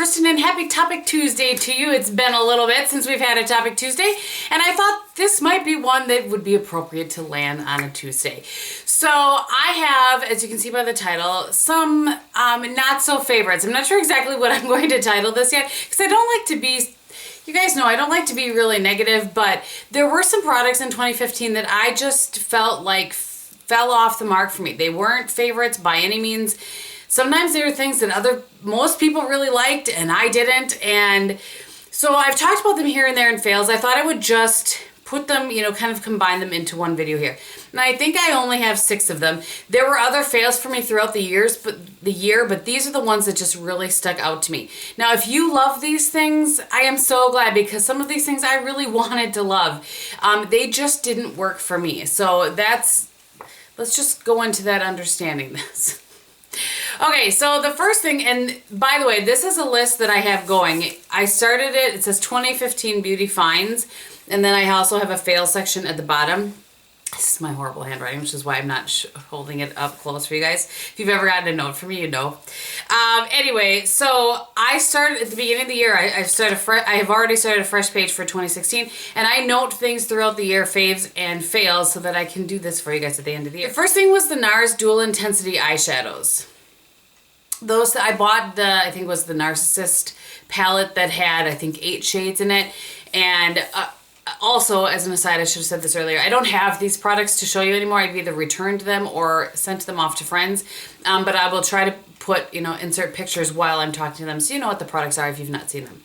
Kristin and happy Topic Tuesday to you. It's been a little bit since we've had a Topic Tuesday, and I thought this might be one that would be appropriate to land on a Tuesday. So I have, as you can see by the title, some not so favorites. I'm not sure exactly what I'm going to title this yet, because I don't like to be, you guys know I don't like to be really negative, but there were some products in 2015 that I just felt like fell off the mark for me. They weren't favorites by any means. Sometimes there are things that most people really liked and I didn't. And so I've talked about them here and there in fails. I thought I would just put them, kind of combine them into one video here. And I think I only have 6 of them. There were other fails for me throughout the year, but these are the ones that just really stuck out to me. Now, if you love these things, I am so glad, because some of these things I really wanted to love. They just didn't work for me. So let's just go into that understanding this. Okay, so the first thing, and by the way, this is a list that I have going. I started it says 2015 Beauty Finds, and then I also have a fail section at the bottom. This is my horrible handwriting, which is why I'm not holding it up close for you guys. If you've ever gotten a note from me, you know. Anyway, so I started at the beginning of the year. I have already started a fresh page for 2016, and I note things throughout the year, faves and fails, so that I can do this for you guys at the end of the year. The first thing was the Nars Dual Intensity eyeshadows. Those that I bought, I think it was the Narcissist palette that had, I think, 8 shades in it. And also, as an aside, I should have said this earlier, I don't have these products to show you anymore. I've either returned them or sent them off to friends. But I will try to put, insert pictures while I'm talking to them, so you know what the products are if you've not seen them.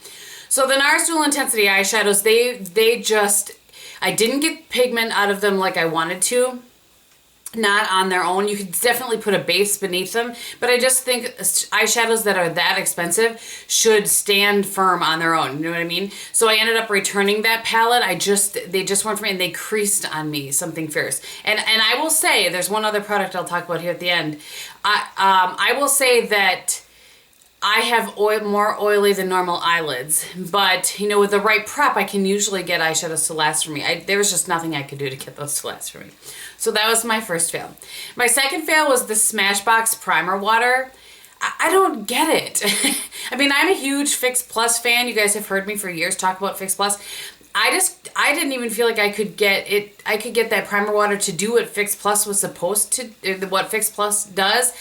So the Nars Dual Intensity eyeshadows, they just, I didn't get pigment out of them like I wanted to. Not on their own. You could definitely put a base beneath them, but I just think eyeshadows that are that expensive should stand firm on their own. You know what I mean? So I ended up returning that palette. They just weren't for me, and they creased on me something fierce. And I will say, there's one other product I'll talk about here at the end. I will say that I have more oily than normal eyelids, but with the right prep, I can usually get eyeshadows to last for me. There was just nothing I could do to get those to last for me. So that was my first fail. My second fail was the Smashbox Primer Water. I don't get it. I mean, I'm a huge Fix Plus fan. You guys have heard me for years talk about Fix Plus. I didn't even feel like I could get that primer water to do what Fix Plus was supposed to, what Fix Plus does.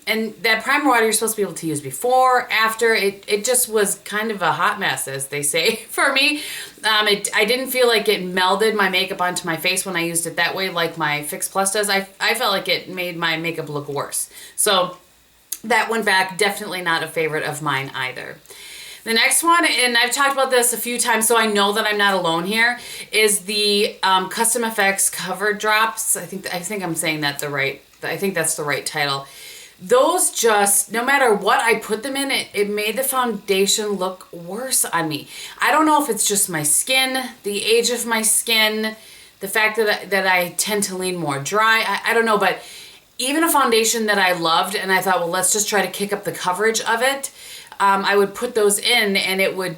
And that primer water you're supposed to be able to use before, after. It just was kind of a hot mess, as they say, for me. I didn't feel like it melded my makeup onto my face when I used it that way like my Fix Plus does. I felt like it made my makeup look worse. So that went back. Definitely not a favorite of mine either. The next one, and I've talked about this a few times, so I know that I'm not alone here, is the Custom FX Cover Drops. I think I'm saying that I think that's the right title. Those just, no matter what I put them in, it made the foundation look worse on me. I don't know if it's just my skin, the age of my skin, the fact that I tend to lean more dry. I don't know, but even a foundation that I loved, and I thought, well, let's just try to kick up the coverage of it, I would put those in, and it would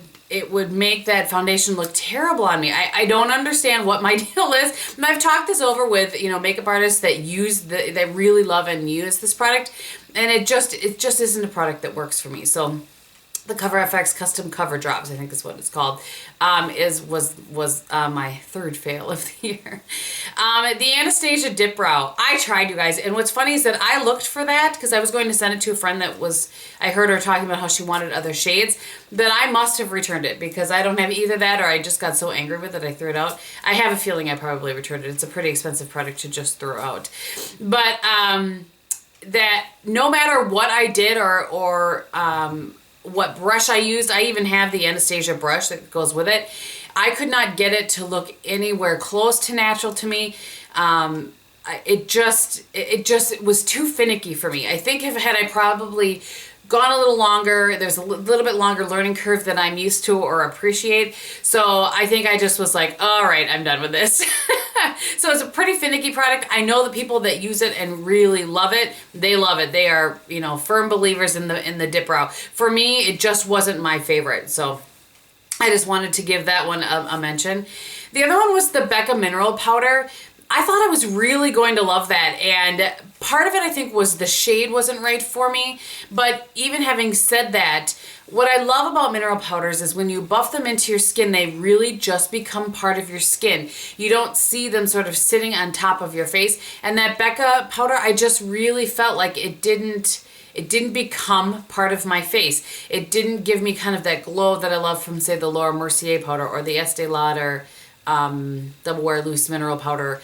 make that foundation look terrible on me. I don't understand what my deal is. And I've talked this over with, makeup artists that that really love and use this product, and it just isn't a product that works for me. So the Cover FX Custom Cover Drops, I think is what it's called, was my third fail of the year. The Anastasia Dip Brow. I tried, you guys, and what's funny is that I looked for that because I was going to send it to a friend I heard her talking about how she wanted other shades, but I must have returned it because I don't have either that, or I just got so angry with it I threw it out. I have a feeling I probably returned it. It's a pretty expensive product to just throw out. But that no matter what I did or what brush I used, I even have the Anastasia brush that goes with it, I could not get it to look anywhere close to natural to me. It was too finicky for me. I think had I probably gone a little longer, there's a little bit longer learning curve than I'm used to or appreciate. So I think I just was like, all right, I'm done with this. So it's a pretty finicky product. I know the people that use it and really love it. They love it. They are, firm believers in the dip brow. For me, it just wasn't my favorite. So I just wanted to give that one a mention. The other one was the Becca Mineral Powder. I thought I was really going to love that, and part of it I think was the shade wasn't right for me, but even having said that, what I love about mineral powders is when you buff them into your skin, they really just become part of your skin. You don't see them sort of sitting on top of your face, and that Becca powder, I just really felt like it didn't become part of my face. It didn't give me kind of that glow that I love from, say, the Laura Mercier powder or the Estee Lauder Double Wear Loose Mineral Powder.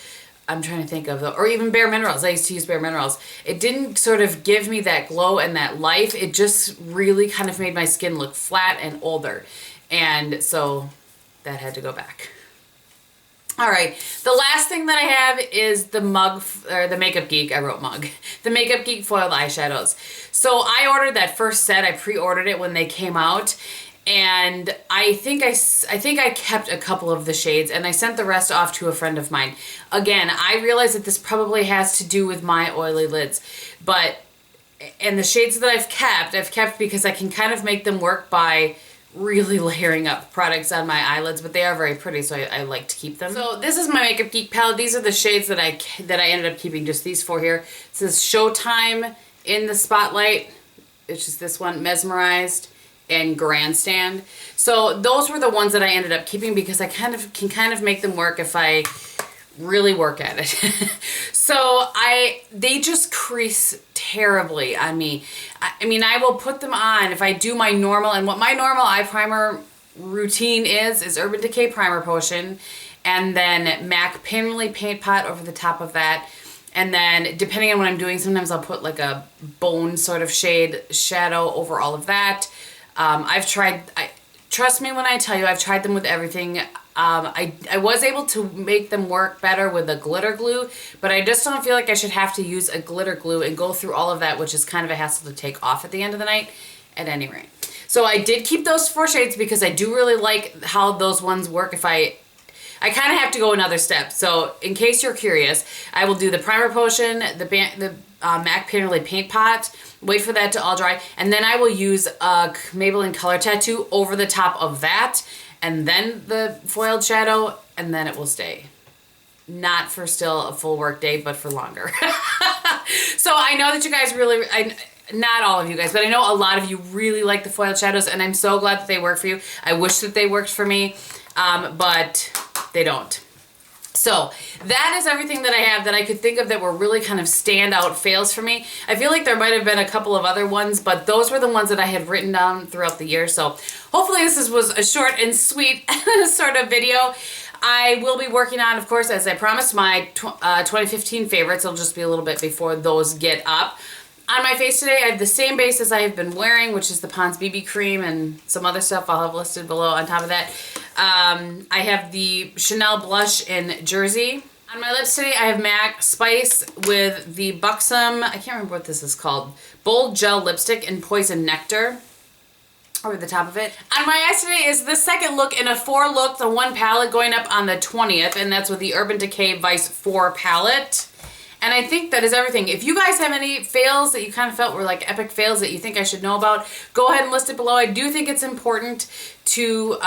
I'm trying to think of or even Bare Minerals. I used to use Bare Minerals. It didn't sort of give me that glow and that life. It just really kind of made my skin look flat and older. And so that had to go back. All right, the last thing that I have is the mug, or the Makeup Geek, I wrote mug, the Makeup Geek foiled eyeshadows. So I ordered that first set, I pre-ordered it when they came out, and I think I kept a couple of the shades, and I sent the rest off to a friend of mine. Again, I realize that this probably has to do with my oily lids, and the shades that I've kept because I can kind of make them work by really layering up products on my eyelids, but they are very pretty, so I like to keep them. So this is my Makeup Geek palette. These are the shades that I ended up keeping, just these four here. This is Showtime, In the Spotlight, it's just this one, Mesmerized, and Grandstand. So those were the ones that I ended up keeping because I can kind of make them work if I really work at it. So they just crease terribly on me. I mean, I will put them on if I do my normal, and what my normal eye primer routine is Urban Decay Primer Potion, and then MAC Painterly Paint Pot over the top of that. And then depending on what I'm doing, sometimes I'll put like a bone sort of shade shadow over all of that. Trust me when I tell you, I've tried them with everything. I was able to make them work better with a glitter glue, but I just don't feel like I should have to use a glitter glue and go through all of that, which is kind of a hassle to take off at the end of the night, at any rate. So I did keep those four shades because I do really like how those ones work if I kind of have to go another step. So in case you're curious, I will do the Primer Potion, the MAC Painterly Paint Pot, wait for that to all dry, and then I will use a Maybelline Color Tattoo over the top of that, and then the foiled shadow, and then it will stay. Not for still a full work day, but for longer. So I know that you guys really, not all of you guys, but I know a lot of you really like the foiled shadows, and I'm so glad that they work for you. I wish that they worked for me, but they don't. So that is everything that I have that I could think of that were really kind of standout fails for me. I feel like there might have been a couple of other ones, but those were the ones that I had written down throughout the year. So hopefully this was a short and sweet sort of video. I will be working on, of course, as I promised, my 2015 favorites. It'll just be a little bit before those get up. On my face today, I have the same base as I have been wearing, which is the Pond's BB Cream and some other stuff I'll have listed below on top of that. I have the Chanel blush in Jersey. On my lips today, I have MAC Spice with the Buxom, I can't remember what this is called, Bold Gel Lipstick in Poison Nectar over the top of it. On my eyes today is the second look in a 4-look, the one palette going up on the 20th, and that's with the Urban Decay Vice 4 palette. And I think that is everything. If you guys have any fails that you kind of felt were like epic fails that you think I should know about, go ahead and list it below. I do think it's important to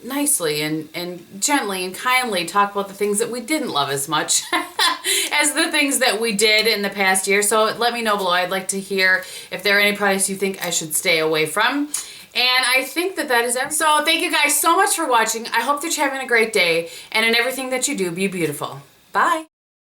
nicely and gently and kindly talk about the things that we didn't love as much as the things that we did in the past year. So let me know below. I'd like to hear if there are any products you think I should stay away from. And I think that that is everything. So thank you guys so much for watching. I hope that you're having a great day. And in everything that you do, be beautiful. Bye.